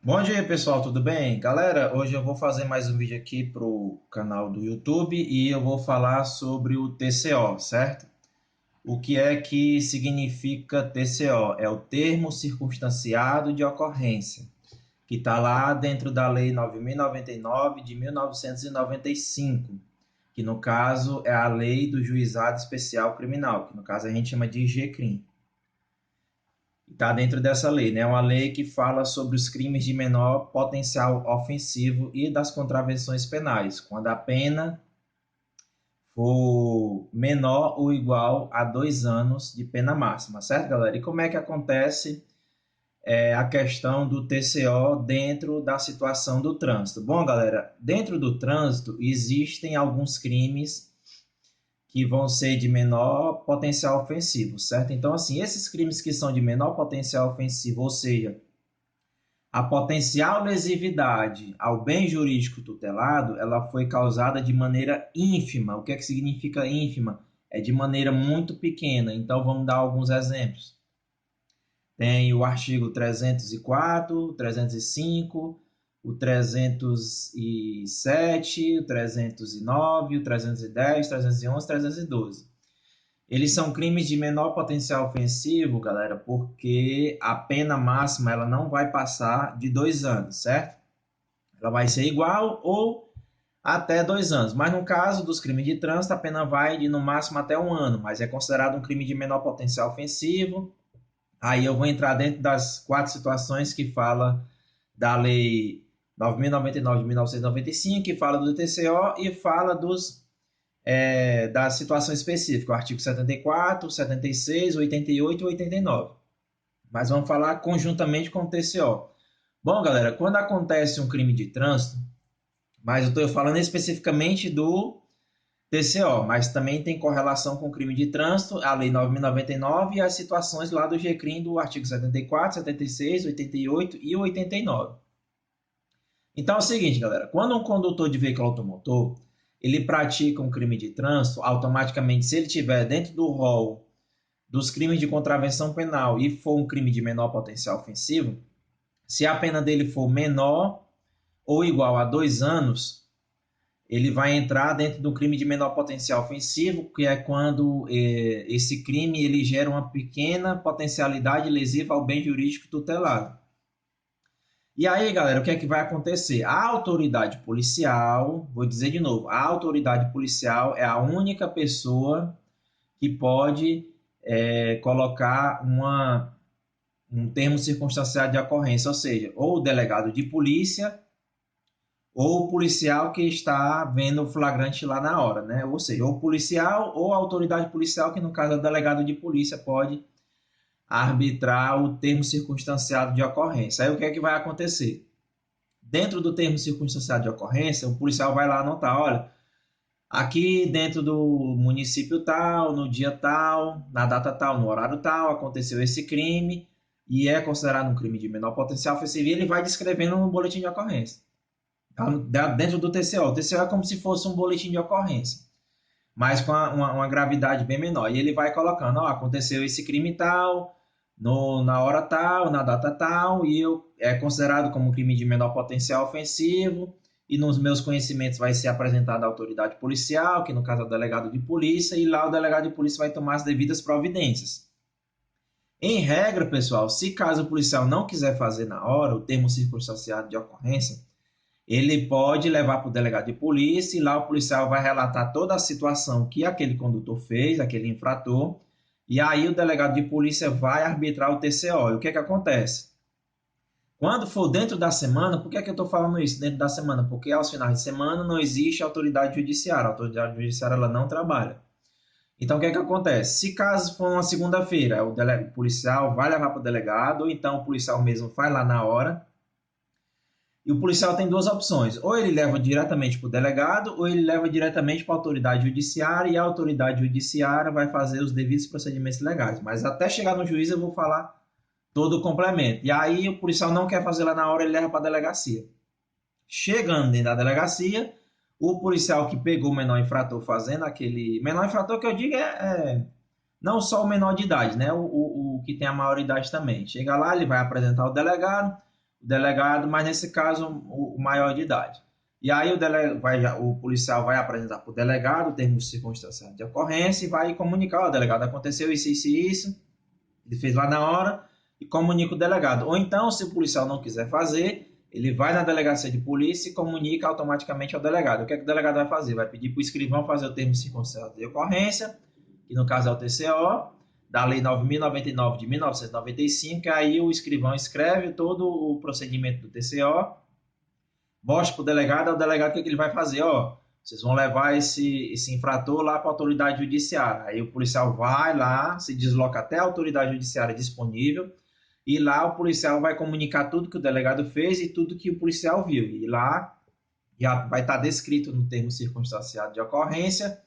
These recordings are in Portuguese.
Bom dia, pessoal, tudo bem? Galera, hoje eu vou fazer mais um vídeo aqui para o canal do YouTube e eu vou falar sobre o TCO, certo? O que é que significa TCO? É o termo circunstanciado de ocorrência, que está lá dentro da Lei 9.099 de 1995, que no caso é a Lei do Juizado Especial Criminal, que no caso a gente chama de GCRIM. Está dentro dessa lei, né? É uma lei que fala sobre os crimes de menor potencial ofensivo e das contravenções penais, quando a pena for menor ou igual a 2 anos de pena máxima, certo, galera? E como é que acontece a questão do TCO dentro da situação do trânsito? Bom, galera, dentro do trânsito existem alguns crimes que vão ser de menor potencial ofensivo, certo? Então, assim, esses crimes que são de menor potencial ofensivo, ou seja, a potencial lesividade ao bem jurídico tutelado, ela foi causada de maneira ínfima. O que é que significa ínfima? É de maneira muito pequena. Então, vamos dar alguns exemplos. Tem o artigo 304, o 305, o 307, o 309, o 310, 311, 312. Eles são crimes de menor potencial ofensivo, galera, porque a pena máxima ela não vai passar de 2 anos, certo? Ela vai ser igual ou até 2 anos. Mas no caso dos crimes de trânsito, a pena vai de no máximo até 1 ano, mas é considerado um crime de menor potencial ofensivo. Aí eu vou entrar dentro das quatro situações que fala da Lei 9.099 de 1995, que fala do TCO e fala da situação específica, o artigo 74, 76, 88 e 89. Mas vamos falar conjuntamente com o TCO. Bom, galera, quando acontece um crime de trânsito, mas eu estou falando especificamente do TCO, mas também tem correlação com o crime de trânsito, a Lei 9.099 e as situações lá do GCRIM do artigo 74, 76, 88 e 89. Então é o seguinte, galera, quando um condutor de veículo automotor ele pratica um crime de trânsito, automaticamente, se ele estiver dentro do rol dos crimes de contravenção penal e for um crime de menor potencial ofensivo, se a pena dele for menor ou igual a 2 anos, ele vai entrar dentro do crime de menor potencial ofensivo, que é quando esse crime ele gera uma pequena potencialidade lesiva ao bem jurídico tutelado. E aí, galera, o que é que vai acontecer? A autoridade policial, vou dizer de novo, a autoridade policial é a única pessoa que pode colocar um termo circunstanciado de ocorrência, ou seja, ou o delegado de polícia ou o policial que está vendo o flagrante lá na hora, né? Ou seja, ou o policial ou a autoridade policial, que no caso é o delegado de polícia, pode arbitrar o termo circunstanciado de ocorrência. Aí o que é que vai acontecer? Dentro do termo circunstanciado de ocorrência, o policial vai lá anotar, olha, aqui dentro do município tal, no dia tal, na data tal, no horário tal, aconteceu esse crime e é considerado um crime de menor potencial ofensivo e ele vai descrevendo no boletim de ocorrência. Dentro do TCO. O TCO é como se fosse um boletim de ocorrência, mas com uma gravidade bem menor. E ele vai colocando, ó, aconteceu esse crime tal, na hora tal, na data tal, e é considerado como um crime de menor potencial ofensivo, e nos meus conhecimentos vai ser apresentada a autoridade policial, que no caso é o delegado de polícia, e lá o delegado de polícia vai tomar as devidas providências. Em regra, pessoal, se caso o policial não quiser fazer na hora o termo circunstanciado de ocorrência, ele pode levar para o delegado de polícia e lá o policial vai relatar toda a situação que aquele condutor fez, aquele infrator, e aí o delegado de polícia vai arbitrar o TCO. E o que é que acontece? Quando for dentro da semana, por que é que eu estou falando isso dentro da semana? Porque aos finais de semana não existe autoridade judiciária, a autoridade judiciária ela não trabalha. Então o que é que acontece? Se caso for uma segunda-feira, o policial vai levar para o delegado, ou então o policial mesmo vai lá na hora. E o policial tem duas opções: ou ele leva diretamente para o delegado, ou ele leva diretamente para a autoridade judiciária, e a autoridade judiciária vai fazer os devidos procedimentos legais. Mas até chegar no juiz eu vou falar todo o complemento. E aí o policial não quer fazer lá na hora, ele leva para a delegacia. Chegando dentro da delegacia, o policial que pegou o menor infrator fazendo aquele. Menor infrator que eu digo não só o menor de idade, né? O que tem a maioridade também. Chega lá, ele vai apresentar o delegado. o delegado, mas nesse caso o maior de idade. E aí o policial vai apresentar para o delegado o termo circunstanciado de ocorrência e vai comunicar ao delegado, aconteceu isso, isso e isso, ele fez lá na hora e comunica o delegado. Ou então, se o policial não quiser fazer, ele vai na delegacia de polícia e comunica automaticamente ao delegado. O que é que o delegado vai fazer? Vai pedir para o escrivão fazer o termo circunstanciado de ocorrência, que no caso é o TCO, da Lei 9.099 de 1995, que aí o escrivão escreve todo o procedimento do TCO, mostra para o delegado o que ele vai fazer? Vocês vão levar esse infrator lá para a autoridade judiciária. Aí o policial vai lá, se desloca até a autoridade judiciária disponível, e lá o policial vai comunicar tudo que o delegado fez e tudo que o policial viu. E lá já vai estar descrito no termo circunstanciado de ocorrência.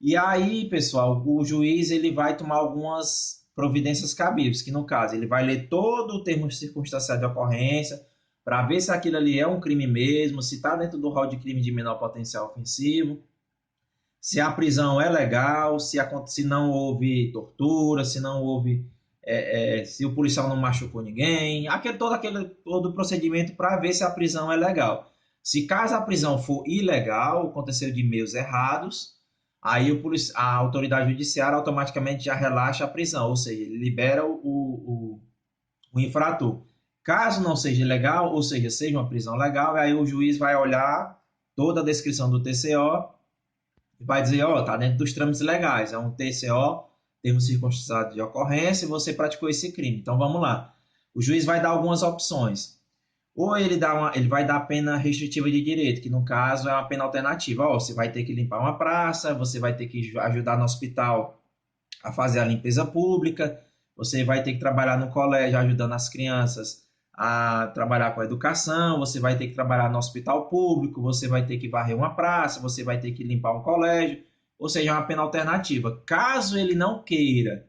E aí, pessoal, o juiz ele vai tomar algumas providências cabíveis, que no caso ele vai ler todo o termo circunstanciado de ocorrência para ver se aquilo ali é um crime mesmo, se está dentro do rol de crime de menor potencial ofensivo, se a prisão é legal, se não houve tortura, se não houve se o policial não machucou ninguém, todo o procedimento para ver se a prisão é legal. Se caso a prisão for ilegal, aconteceu de meios errados, aí a autoridade judiciária automaticamente já relaxa a prisão, ou seja, ele libera o infrator. Caso não seja ilegal, ou seja uma prisão legal, aí o juiz vai olhar toda a descrição do TCO e vai dizer, está dentro dos trâmites legais, é um TCO, termo circunstanciado de ocorrência, e você praticou esse crime. Então, vamos lá. O juiz vai dar algumas opções. Ou ele vai dar pena restritiva de direito, que no caso é uma pena alternativa. Você vai ter que limpar uma praça, você vai ter que ajudar no hospital a fazer a limpeza pública, você vai ter que trabalhar no colégio ajudando as crianças a trabalhar com a educação, você vai ter que trabalhar no hospital público, você vai ter que varrer uma praça, você vai ter que limpar um colégio, ou seja, é uma pena alternativa. Caso ele não queira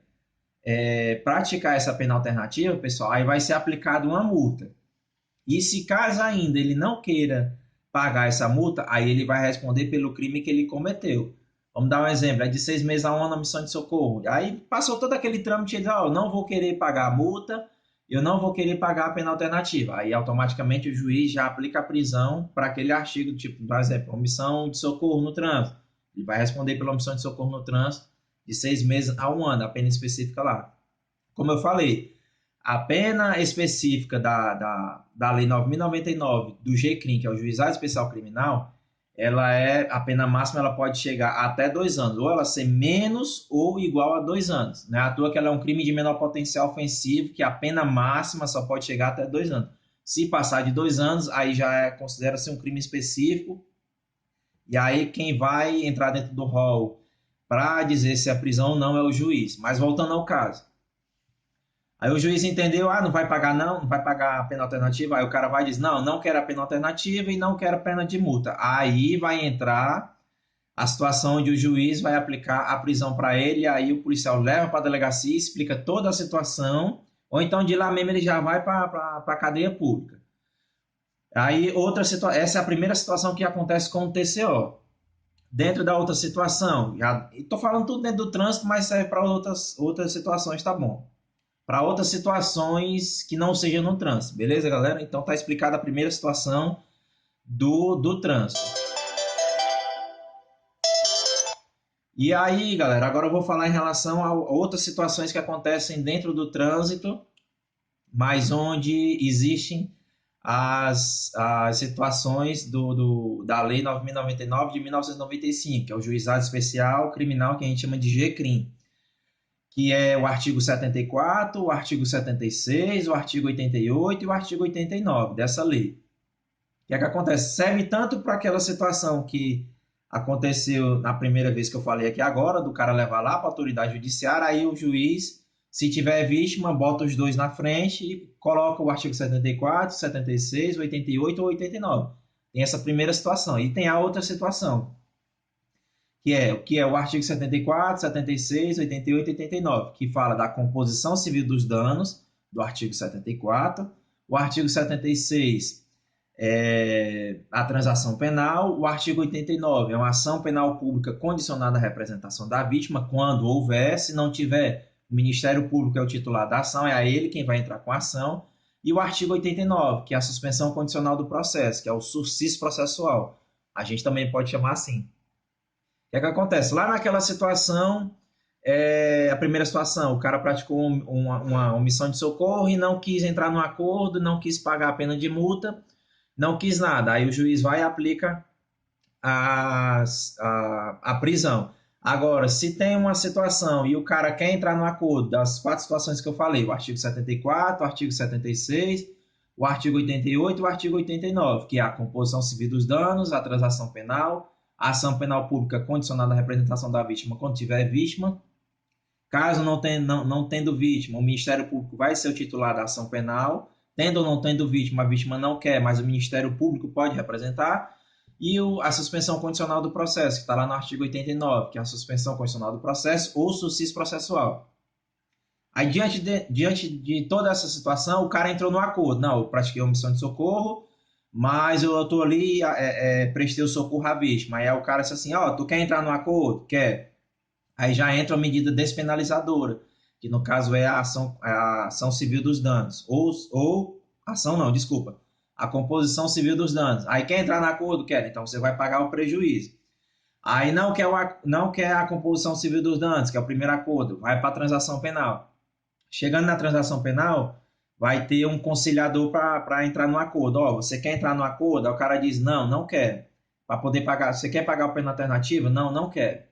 praticar essa pena alternativa, pessoal, aí vai ser aplicada uma multa. E se caso ainda ele não queira pagar essa multa, aí ele vai responder pelo crime que ele cometeu. Vamos dar um exemplo, é de 6 meses a 1 ano na missão de socorro. Aí passou todo aquele trâmite de, eu não vou querer pagar a multa, eu não vou querer pagar a pena alternativa. Aí automaticamente o juiz já aplica a prisão para aquele artigo, tipo, por exemplo, omissão de socorro no trânsito. Ele vai responder pela omissão de socorro no trânsito de 6 meses a 1 ano, a pena específica lá. Como eu falei, a pena específica da Lei 9.099 do GCRIM, que é o Juizado Especial Criminal, a pena máxima ela pode chegar até 2 anos, ou ela ser menos ou igual a 2 anos. Não é à toa que ela é um crime de menor potencial ofensivo, que a pena máxima só pode chegar até 2 anos. Se passar de 2 anos, aí já considera-se um crime específico, e aí quem vai entrar dentro do rol para dizer se é prisão ou não é o juiz. Mas voltando ao caso. Aí o juiz entendeu, não vai pagar não vai pagar a pena alternativa. Aí o cara vai e diz, não quero a pena alternativa e não quero a pena de multa. Aí vai entrar a situação onde o juiz vai aplicar a prisão para ele, e aí o policial leva para a delegacia, explica toda a situação, ou então de lá mesmo ele já vai para a cadeia pública. Aí essa é a primeira situação que acontece com o TCO. Dentro da outra situação, estou falando tudo dentro do trânsito, mas serve para outras situações, tá bom? Para outras situações que não sejam no trânsito, beleza, galera? Então tá explicada a primeira situação do trânsito. E aí, galera, agora eu vou falar em relação a outras situações que acontecem dentro do trânsito, mas onde existem as situações da Lei 9.099 de 1995, que é o Juizado Especial Criminal, que a gente chama de GCRIM, que é o artigo 74, o artigo 76, o artigo 88 e o artigo 89 dessa lei. O que é que acontece? Serve tanto para aquela situação que aconteceu na primeira vez que eu falei aqui agora, do cara levar lá para a autoridade judiciária, aí o juiz, se tiver vítima, bota os dois na frente e coloca o artigo 74, 76, 88 ou 89. Tem essa primeira situação. E tem a outra situação, que é o artigo 74, 76, 88 e 89, que fala da composição civil dos danos, do artigo 74. O artigo 76 é a transação penal. O artigo 89 é uma ação penal pública condicionada à representação da vítima, quando houver. Se não tiver, o Ministério Público é o titular da ação, é a ele quem vai entrar com a ação. E o artigo 89, que é a suspensão condicional do processo, que é o sursis processual. A gente também pode chamar assim. O que é que acontece? Lá naquela situação, a primeira situação, o cara praticou uma omissão de socorro e não quis entrar no acordo, não quis pagar a pena de multa, não quis nada. Aí o juiz vai e aplica a prisão. Agora, se tem uma situação e o cara quer entrar no acordo das 4 situações que eu falei, o artigo 74, o artigo 76, o artigo 88 e o artigo 89, que é a composição civil dos danos, a transação penal, a ação penal pública condicionada à representação da vítima quando tiver vítima. Caso não tendo vítima, o Ministério Público vai ser o titular da ação penal. Tendo ou não tendo vítima, a vítima não quer, mas o Ministério Público pode representar. E a suspensão condicional do processo, que está lá no artigo 89, que é a suspensão condicional do processo ou suscis processual. Aí, diante de toda essa situação, o cara entrou no acordo. Não, eu pratiquei omissão de socorro, mas eu estou ali, prestei o socorro à vítima. Aí o cara disse assim, tu quer entrar no acordo? Quer. Aí já entra a medida despenalizadora, que no caso é a ação civil dos danos. A composição civil dos danos. Aí quer entrar no acordo? Quer. Então você vai pagar o prejuízo. Aí não quer a composição civil dos danos, que é o primeiro acordo, vai para a transação penal. Chegando na transação penal, vai ter um conciliador para entrar no acordo. Você quer entrar no acordo? Aí o cara diz, não quer. Para poder pagar, você quer pagar a pena alternativa? Não quer.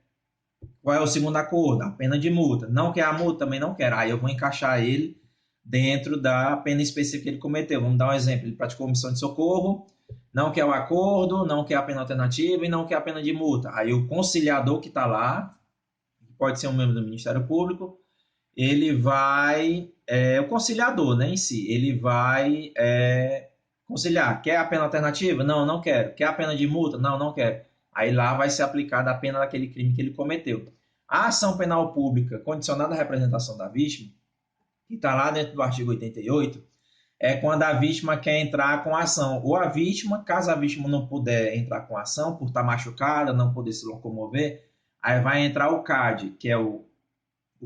Qual é o segundo acordo? A pena de multa. Não quer a multa? Também não quer. Aí eu vou encaixar ele dentro da pena específica que ele cometeu. Vamos dar um exemplo. Ele praticou omissão de socorro, não quer o acordo, não quer a pena alternativa e não quer a pena de multa. Aí o conciliador que está lá, pode ser um membro do Ministério Público, ele vai... o conciliador, né, em si, ele vai conciliar. Quer a pena alternativa? Não quero. Quer a pena de multa? Não quero. Aí lá vai ser aplicada a pena daquele crime que ele cometeu. A ação penal pública condicionada à representação da vítima, que está lá dentro do artigo 88, é quando a vítima quer entrar com a ação. Ou a vítima, caso a vítima não puder entrar com a ação, por estar machucada, não poder se locomover, aí vai entrar o CAD, que é o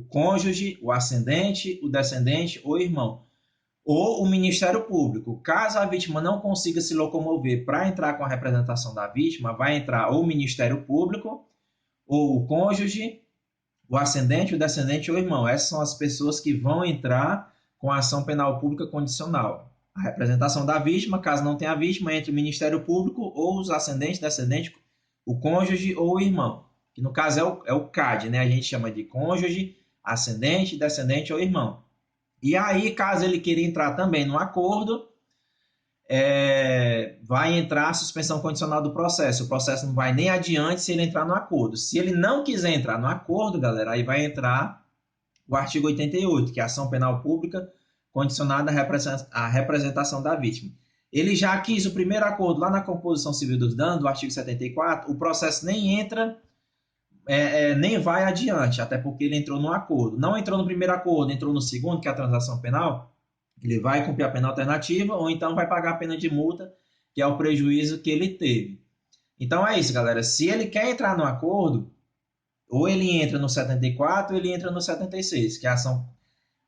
cônjuge, o ascendente, o descendente ou irmão. Ou o Ministério Público. Caso a vítima não consiga se locomover para entrar com a representação da vítima, vai entrar ou o Ministério Público, ou o cônjuge, o ascendente, o descendente ou o irmão. Essas são as pessoas que vão entrar com a ação penal pública condicional. A representação da vítima, caso não tenha vítima, entre o Ministério Público ou os ascendentes, descendentes, o cônjuge ou o irmão. Que no caso é o CAD, né? A gente chama de cônjuge, ascendente, descendente ou irmão. E aí, caso ele queira entrar também no acordo, vai entrar a suspensão condicional do processo. O processo não vai nem adiante se ele entrar no acordo. Se ele não quiser entrar no acordo, galera, aí vai entrar o artigo 88, que é a ação penal pública condicionada à representação da vítima. Ele já quis o primeiro acordo lá na composição civil dos danos, do artigo 74, o processo nem entra... nem vai adiante, até porque ele entrou no acordo. Não entrou no primeiro acordo, entrou no segundo, que é a transação penal, ele vai cumprir a pena alternativa ou então vai pagar a pena de multa, que é o prejuízo que ele teve. Então é isso, galera. Se ele quer entrar no acordo, ou ele entra no 74 ou ele entra no 76, que é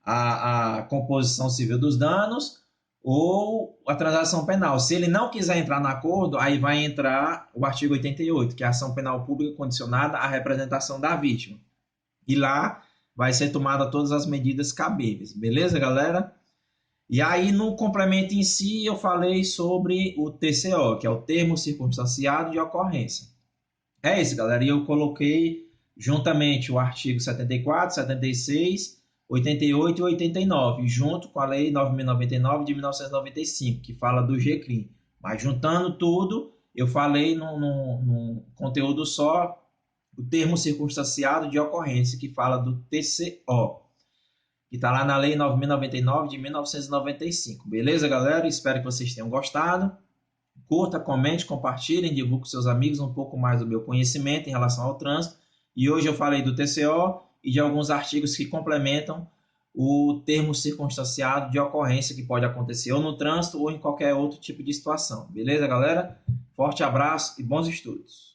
a composição civil dos danos, ou a transação penal. Se ele não quiser entrar no acordo, aí vai entrar o artigo 88, que é a ação penal pública condicionada à representação da vítima. E lá vai ser tomada todas as medidas cabíveis. Beleza, galera? E aí, no complemento em si, eu falei sobre o TCO, que é o termo circunstanciado de ocorrência. É isso, galera. E eu coloquei juntamente o artigo 74, 76, 88 e 89, junto com a Lei 9.099 de 1995, que fala do GCRIM. Mas juntando tudo, eu falei num conteúdo só o termo circunstanciado de ocorrência, que fala do TCO, que está lá na Lei 9.099 de 1995. Beleza, galera? Espero que vocês tenham gostado. Curta, comente, compartilhem, divulgue com seus amigos um pouco mais do meu conhecimento em relação ao trânsito. E hoje eu falei do TCO e de alguns artigos que complementam o termo circunstanciado de ocorrência que pode acontecer ou no trânsito ou em qualquer outro tipo de situação. Beleza, galera? Forte abraço e bons estudos.